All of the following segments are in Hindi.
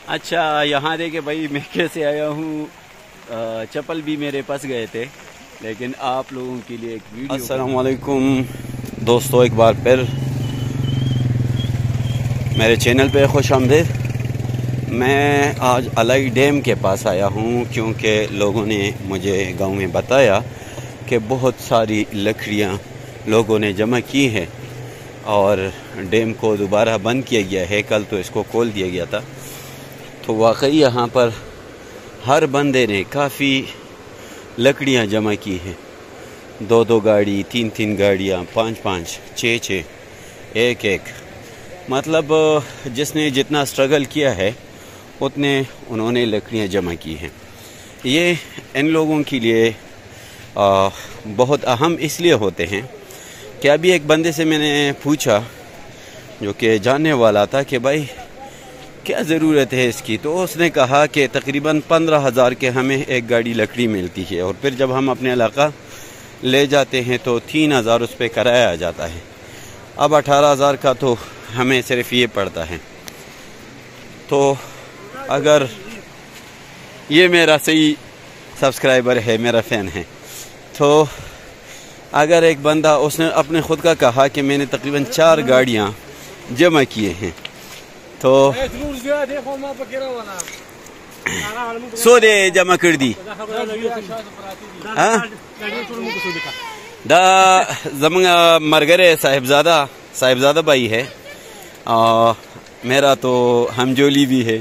अच्छा यहाँ देखे भाई मैं कैसे आया हूँ। चप्पल भी मेरे पास गए थे, लेकिन आप लोगों के लिए एक वीडियो। अस्सलाम वालेकुम दोस्तों, एक बार फिर मेरे चैनल पे खुश आमदीद। मैं आज अलाई डैम के पास आया हूँ क्योंकि लोगों ने मुझे गांव में बताया कि बहुत सारी लकड़ियाँ लोगों ने जमा की हैं और डैम को दोबारा बंद किया गया है। कल तो इसको खोल दिया गया था। तो वाकई यहाँ पर हर बंदे ने काफ़ी लकड़ियाँ जमा की हैं। 2-2 गाड़ी, 3-3 गाड़ियाँ, 5-5, 6-6, 1-1, मतलब जिसने जितना स्ट्रगल किया है उतने उन्होंने लकड़ियाँ जमा की हैं। ये इन लोगों के लिए बहुत अहम इसलिए होते हैं कि अभी एक बंदे से मैंने पूछा जो कि जानने वाला था कि भाई क्या ज़रूरत है इसकी, तो उसने कहा कि तकरीबन 15,000 के हमें एक गाड़ी लकड़ी मिलती है और फिर जब हम अपने इलाका ले जाते हैं तो 3,000 उस पर किराया आ जाता है। अब 18,000 का तो हमें सिर्फ ये पड़ता है। तो अगर ये मेरा सही सब्सक्राइबर है, मेरा फ़ैन है, तो अगर एक बंदा उसने अपने ख़ुद का कहा कि मैंने तकरीबन 4 गाड़ियाँ जमा किए हैं, तो 100 दे जमा कर दी। दा जमंगा मरगरे साहिबजादा भाई है, मेरा तो हमजोली भी है,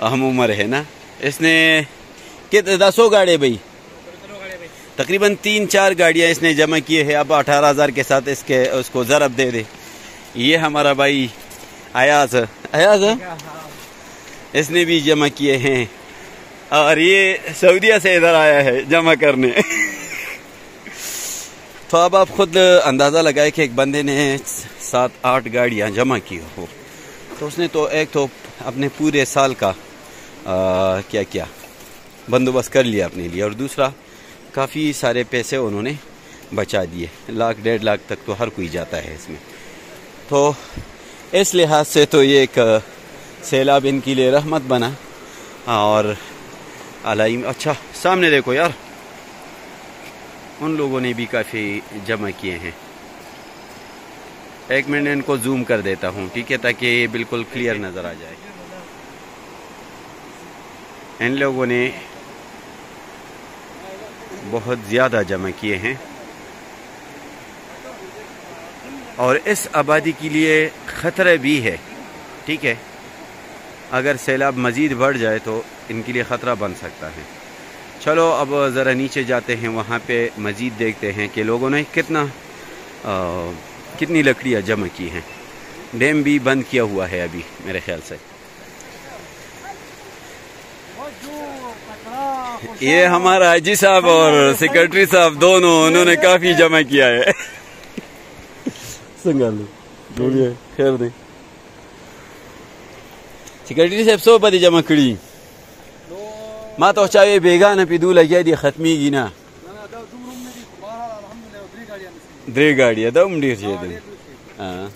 हम उम्र है ना। इसने कितने 100 गाड़ी भाई, तकरीबन 3-4 गाड़ियाँ इसने जमा किए हैं। अब 18,000 के साथ इसके उसको ज़रब दे दे। ये हमारा भाई अयाज इसने भी जमा किए हैं और ये सऊदीया से इधर आया है जमा करने। तो अब आप खुद अंदाज़ा लगाए कि एक बंदे ने 7-8 गाड़ियाँ जमा की हो, तो उसने तो एक तो अपने पूरे साल का क्या क्या बंदोबस्त कर लिया अपने लिए, और दूसरा काफ़ी सारे पैसे उन्होंने बचा दिए। 1-1.5 लाख तक तो हर कोई जाता है इसमें। तो इस लिहाज से तो ये एक सैलाब इनके लिए रहमत बना। और अलाई अच्छा सामने देखो यार, उन लोगों ने भी काफ़ी जमा किए हैं। एक मिनट इनको जूम कर देता हूँ, ठीक है, ताकि ये बिल्कुल क्लियर नज़र आ जाए। इन लोगों ने बहुत ज़्यादा जमा किए हैं और इस आबादी के लिए ख़तरा भी है, ठीक है। अगर सैलाब मज़ीद बढ़ जाए तो इनके लिए ख़तरा बन सकता है। चलो अब ज़रा नीचे जाते हैं, वहाँ पे मज़ीद देखते हैं कि लोगों ने कितनी लकड़ियाँ जमा की हैं। डैम भी बंद किया हुआ है अभी मेरे ख्याल से। ये हमारा हाजी साहब और सेक्रेटरी साहब दोनों, उन्होंने काफ़ी जमा किया है। खैर दे सेक्रेटरी साहब 100 पदी जमा करी मा तो चाहे बेगा न पिदू लगिया दी खत्मी की ना 3 गाड़ियाँ दम ढेर चाहिए। हाँ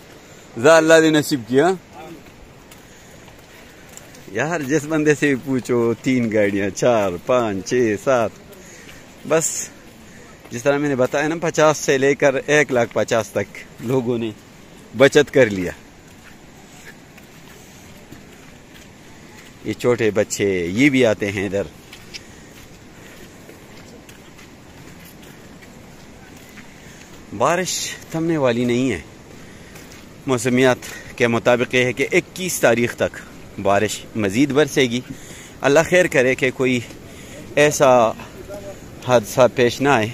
जा अल्लाह ने नसीब किया यार। जिस बंदे से पूछो 3 गाड़ियाँ, 4, 5, 6, 7, बस जिस तरह मैंने बताया ना 50 से लेकर 1,50,000 तक लोगों ने बचत कर लिया। ये छोटे बच्चे ये भी आते हैं इधर। बारिश थमने वाली नहीं है। मौसमियात के मुताबिक है कि 21 तारीख तक बारिश मज़ीद बरसेगी। अल्लाह खैर करे कि कोई ऐसा हादसा पेश ना आए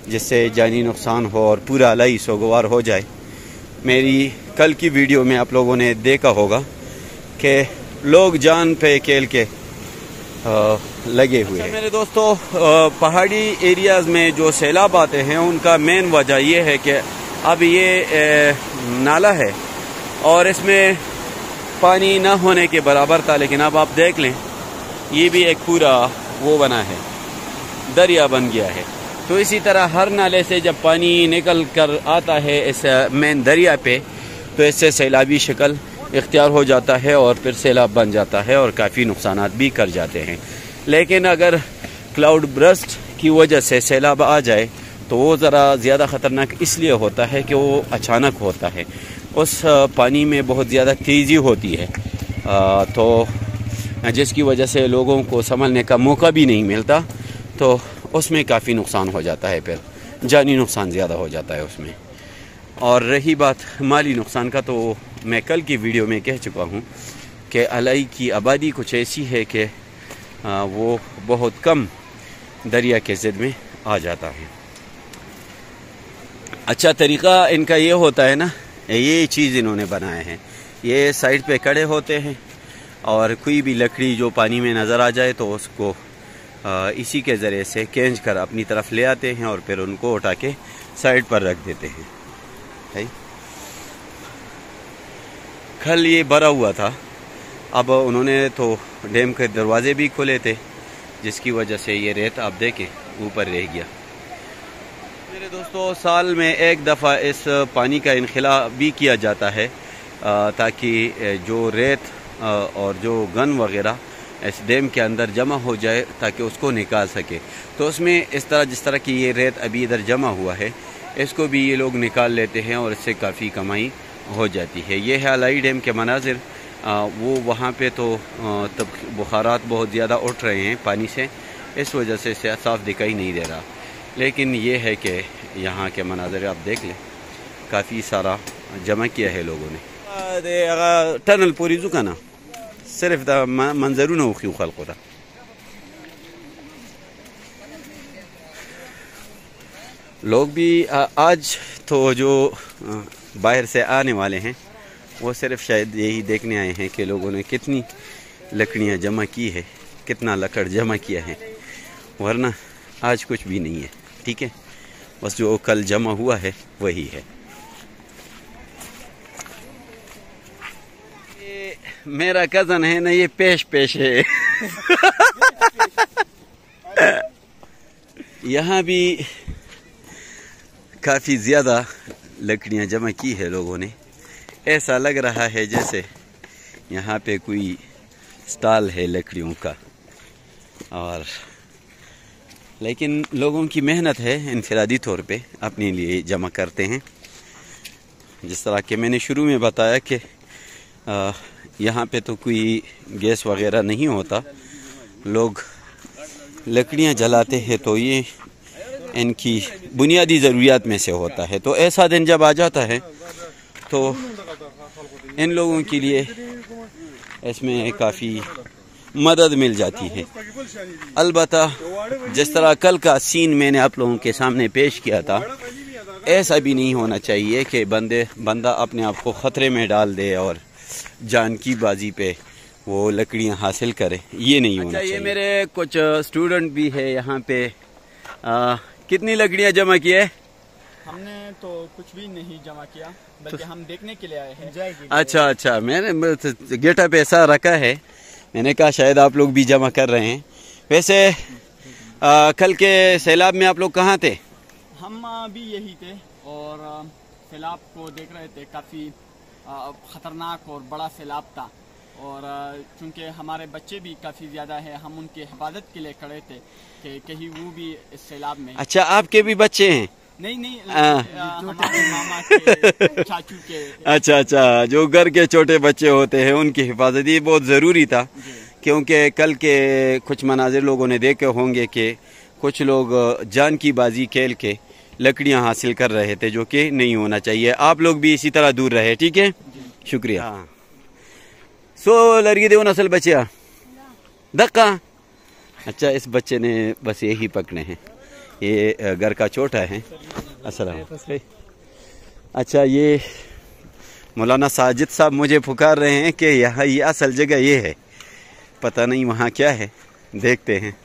जिससे जानी नुकसान हो और पूरा अलाई सोगवार हो जाए। मेरी कल की वीडियो में आप लोगों ने देखा होगा कि लोग जान पे खेल के लगे हुए हैं। मेरे दोस्तों, पहाड़ी एरियाज़ में जो सैलाब आते हैं उनका मेन वजह ये है कि अब ये नाला है और इसमें पानी ना होने के बराबर था, लेकिन अब आप देख लें ये भी एक पूरा वो बना है, दरिया बन गया है। तो इसी तरह हर नाले से जब पानी निकल कर आता है इस मेन दरिया पे, तो इससे सैलाबी शक्ल इख्तियार हो जाता है और फिर सैलाब बन जाता है और काफ़ी नुकसान भी कर जाते हैं। लेकिन अगर क्लाउड बर्स्ट की वजह से सैलाब आ जाए तो वो ज़रा ज़्यादा ख़तरनाक इसलिए होता है कि वो अचानक होता है, उस पानी में बहुत ज़्यादा तेज़ी होती है, तो जिसकी वजह से लोगों को संभलने का मौका भी नहीं मिलता, तो उसमें काफ़ी नुकसान हो जाता है, फिर जानी नुकसान ज़्यादा हो जाता है उसमें। और रही बात माली नुकसान का, तो मैं कल की वीडियो में कह चुका हूँ कि अलाई की आबादी कुछ ऐसी है कि वो बहुत कम दरिया के ज़िद में आ जाता है। अच्छा तरीक़ा इनका ये होता है ना, ये चीज़ इन्होंने बनाए हैं, ये साइड पे खड़े होते हैं और कोई भी लकड़ी जो पानी में नज़र आ जाए तो उसको इसी के ज़रिए से खींच कर अपनी तरफ ले आते हैं और फिर उनको उठा के साइड पर रख देते हैं। है कल ये भरा हुआ था, अब उन्होंने तो डैम के दरवाजे भी खोले थे, जिसकी वजह से ये रेत आप देखें ऊपर रह गया। मेरे दोस्तों, साल में एक दफ़ा इस पानी का इनखिला भी किया जाता है ताकि जो रेत और जो गन वगैरह इस डैम के अंदर जमा हो जाए ताकि उसको निकाल सके। तो उसमें इस तरह जिस तरह की ये रेत अभी इधर जमा हुआ है, इसको भी ये लोग निकाल लेते हैं और इससे काफ़ी कमाई हो जाती है। ये है अलाई डैम के मनाजिर। वो वहाँ पे तो तब बुखारात बहुत ज़्यादा उठ रहे हैं पानी से, इस वजह से साफ दिखाई नहीं दे रहा, लेकिन ये है कि यहाँ के मनाजिर आप देख लें, काफ़ी सारा जमा किया है लोगों ने। टनल पूरी जुकाना सिर्फ मंजरू न उखी खलकोरा। लोग भी आज तो जो बाहर से आने वाले हैं वो सिर्फ शायद यही देखने आए हैं कि लोगों ने कितनी लकड़ियाँ जमा की है, कितना लकड़ जमा किया है, वरना आज कुछ भी नहीं है। ठीक है, बस जो कल जमा हुआ है वही है। ये मेरा कज़न है ना, ये पेश पेश है। यहाँ भी काफ़ी ज़्यादा लकड़ियाँ जमा की है लोगों ने। ऐसा लग रहा है जैसे यहाँ पे कोई स्टॉल है लकड़ियों का, और लेकिन लोगों की मेहनत है, इनफरादी तौर पे अपने लिए जमा करते हैं। जिस तरह के मैंने शुरू में बताया कि यहाँ पे तो कोई गैस वगैरह नहीं होता, लोग लकड़ियाँ जलाते हैं, तो ये इनकी बुनियादी ज़रूरियात में से होता है। तो ऐसा दिन जब आ जाता है तो इन लोगों के लिए इसमें काफ़ी मदद मिल जाती है। अलबत्ता जिस तरह कल का सीन मैंने आप लोगों के सामने पेश किया था, ऐसा भी नहीं होना चाहिए कि बंदा अपने आप को ख़तरे में डाल दे और जान की बाजी पे वो लकड़ियां हासिल करे, ये नहीं होना चाहिए। ये मेरे कुछ स्टूडेंट भी है यहाँ पे। कितनी लकड़ियां जमा की है? हमने तो कुछ भी नहीं जमा किया, बल्कि हम देखने के लिए आए हैं। अच्छा, मैंने गेटा पे ऐसा रखा है, मैंने कहा शायद आप लोग भी जमा कर रहे हैं। वैसे कल के सैलाब में आप लोग कहाँ थे? हम भी यही थे और सैलाब को देख रहे थे। काफ़ी ख़तरनाक और बड़ा सैलाब था, और चूँकि हमारे बच्चे भी काफ़ी ज़्यादा है, हम उनकी हिफाजत के लिए खड़े थे कि कहीं वो भी इस सैलाब में। अच्छा, आपके भी बच्चे हैं? नहीं, हमारे मामा के, चाचू के। अच्छा, जो घर के छोटे बच्चे होते हैं उनकी हिफाजत ये बहुत ज़रूरी था, क्योंकि कल के कुछ मनाजिर लोगों ने देखे होंगे कि कुछ लोग जान की बाजी खेल के लकड़ियां हासिल कर रहे थे, जो कि नहीं होना चाहिए। आप लोग भी इसी तरह दूर रहे। ठीक है, शुक्रिया। सो लड़की दे नसल बच्चा धक्का। अच्छा, इस बच्चे ने बस यही पकड़े हैं, ये घर का छोटा है। अस्सलाम। अच्छा, ये मौलाना साजिद साहब मुझे पुकार रहे हैं कि यहाँ ये असल जगह ये है, पता नहीं वहाँ क्या है, देखते हैं।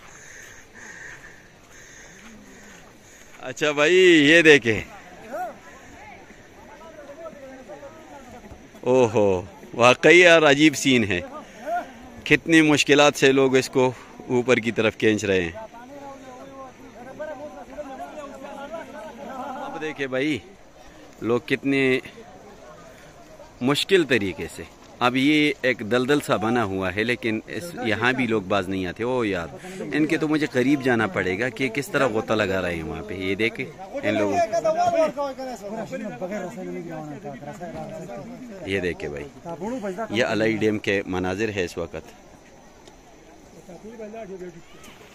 अच्छा भाई, ये देखे, ओहो, वाकई यार अजीब सीन है। कितनी मुश्किलात से लोग इसको ऊपर की तरफ खींच रहे हैं। देखे भाई, लोग कितने मुश्किल तरीके से अब ये एक दलदल सा बना हुआ है, लेकिन इस यहाँ भी लोग बाज नहीं आते। ओ यार, इनके तो मुझे करीब जाना पड़ेगा कि किस तरह गोता लगा रहे हैं वहाँ पे। ये देखे इन लोगों, ये देखे भाई, ये अलई डैम के मनाजिर है इस वक्त।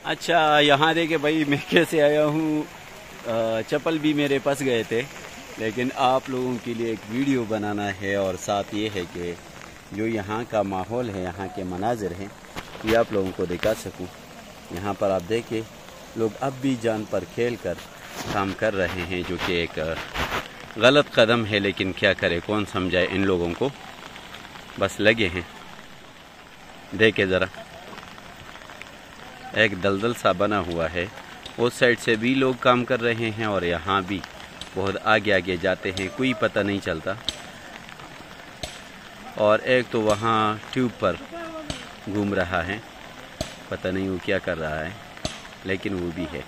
अच्छा यहाँ देखे भाई, मैं कैसे आया हूँ। चप्पल भी मेरे पास गए थे, लेकिन आप लोगों के लिए एक वीडियो बनाना है, और साथ ये है कि जो यहाँ का माहौल है, यहाँ के मनाजिर हैं, ये आप लोगों को दिखा सकूं। यहाँ पर आप देखें, लोग अब भी जान पर खेल कर काम कर रहे हैं, जो कि एक गलत कदम है, लेकिन क्या करे, कौन समझाए इन लोगों को। बस लगे हैं। देखे ज़रा, एक दलदल सा बना हुआ है, उस साइड से भी लोग काम कर रहे हैं, और यहाँ भी बहुत आगे आगे जाते हैं, कोई पता नहीं चलता। और एक तो वहाँ ट्यूब पर घूम रहा है, पता नहीं वो क्या कर रहा है, लेकिन वो भी है।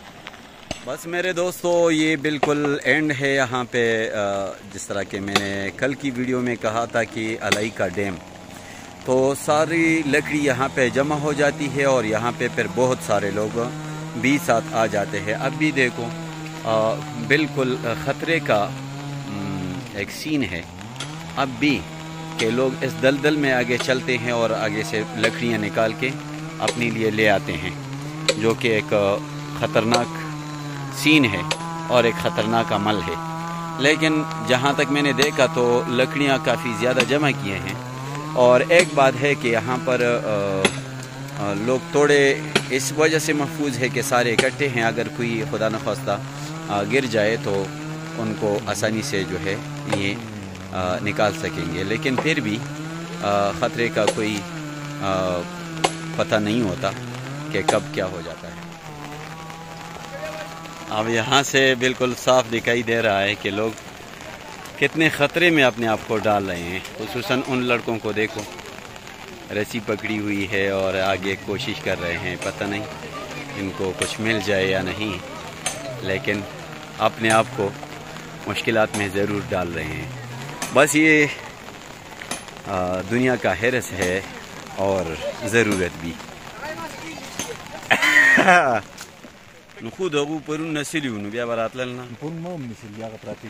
बस मेरे दोस्तों, ये बिल्कुल एंड है यहाँ पे। जिस तरह के मैंने कल की वीडियो में कहा था कि अलई का डैम, तो सारी लकड़ी यहाँ पे जमा हो जाती है, और यहाँ पे फिर बहुत सारे लोग भी साथ आ जाते हैं। अब भी देखो, बिल्कुल ख़तरे का एक सीन है अब भी, कि लोग इस दलदल में आगे चलते हैं और आगे से लकड़ियाँ निकाल के अपने लिए ले आते हैं, जो कि एक ख़तरनाक सीन है और एक ख़तरनाक अमल है। लेकिन जहाँ तक मैंने देखा तो लकड़ियाँ काफ़ी ज़्यादा जमा किए हैं, और एक बात है कि यहाँ पर लोग थोड़े इस वजह से महफूज है कि सारे इकट्ठे हैं। अगर कोई खुदा न खास्ता गिर जाए तो उनको आसानी से जो है ये निकाल सकेंगे, लेकिन फिर भी ख़तरे का कोई पता नहीं होता कि कब क्या हो जाता है। अब यहाँ से बिल्कुल साफ दिखाई दे रहा है कि लोग कितने ख़तरे में अपने आप को डाल रहे हैं। खुसूसन उन लड़कों को देखो, रस्सी पकड़ी हुई है और आगे कोशिश कर रहे हैं, पता नहीं इनको कुछ मिल जाए या नहीं, लेकिन अपने आप को मुश्किलात में ज़रूर डाल रहे हैं। बस ये दुनिया का हिरस है और ज़रूरत भी। खुद अबू परून नसिली हूँ बिया बारात ललना पुन मम नसिली या प्राती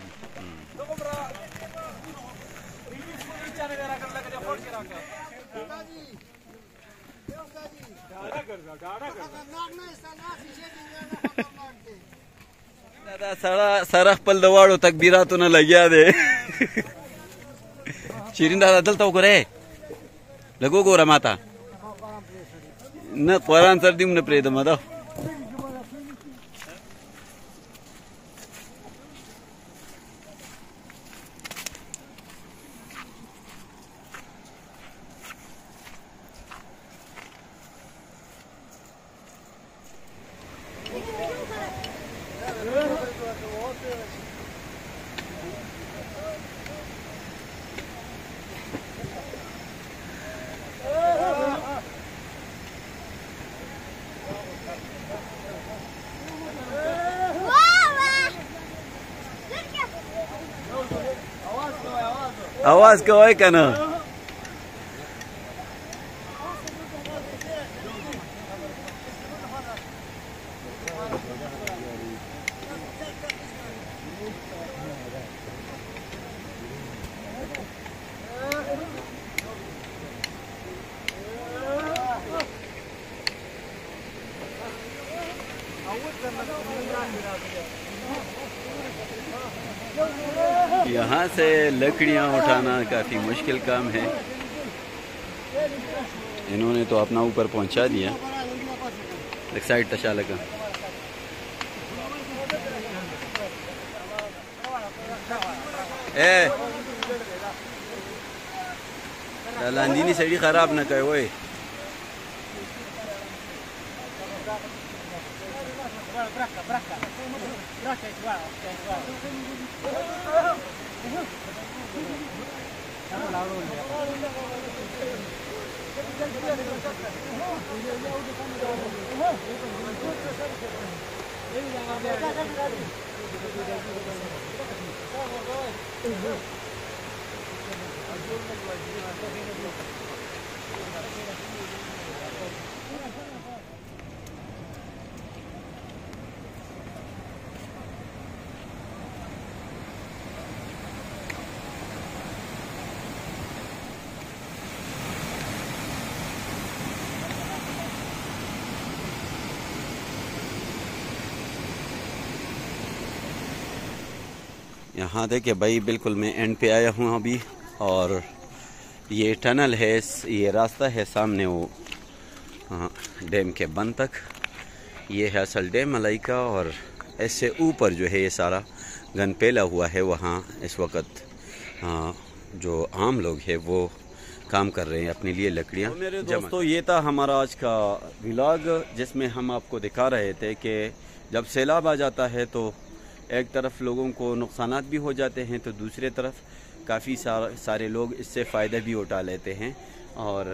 दादा सड़क पल दवाड़ो तकबीरा तो न लग्या दे शिरीन दादा दलता करे लगो गोरा माता न कुरान सर्दी न प्रेद मदा आवाज कवाय का ना यहाँ से लकड़ियाँ उठाना काफ़ी मुश्किल काम है। इन्होंने तो अपना ऊपर पहुँचा दिया। एक साइड तशा लगा ए लांदीनी सड़ी खराब न करे वो यहाँ देखिए भाई, बिल्कुल मैं एंड पे आया हूँ अभी, और ये टनल है, ये रास्ता है सामने वो डैम के बंद तक। ये है असल डैम मलाई का, और ऐसे ऊपर जो है ये सारा गन फैला हुआ है। वहाँ इस वक्त जो आम लोग हैं वो काम कर रहे हैं अपने लिए लकड़ियाँ। तो मेरे दोस्तों, ये था हमारा आज का व्लॉग, जिसमें हम आपको दिखा रहे थे कि जब सैलाब आ जाता है तो एक तरफ लोगों को नुकसानात भी हो जाते हैं, तो दूसरे तरफ काफ़ी सारे लोग इससे फ़ायदा भी उठा लेते हैं और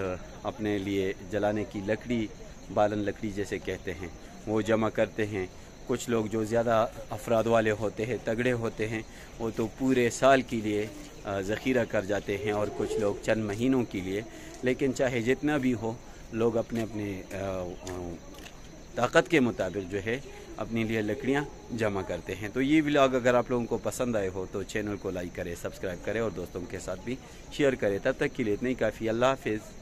अपने लिए जलाने की लकड़ी, बालन लकड़ी जैसे कहते हैं, वो जमा करते हैं। कुछ लोग जो ज़्यादा अफराद वाले होते हैं, तगड़े होते हैं, वो तो पूरे साल के लिए ज़ख़ीरा कर जाते हैं, और कुछ लोग चंद महीनों के लिए। लेकिन चाहे जितना भी हो, लोग अपने अपने ताकत के मुताबिक जो है अपने लिए लकड़ियाँ जमा करते हैं। तो ये व्लॉग अगर आप लोगों को पसंद आए हो तो चैनल को लाइक करें, सब्सक्राइब करें और दोस्तों के साथ भी शेयर करें। तब तक के लिए इतना ही काफ़ी। अल्लाह हाफिज़।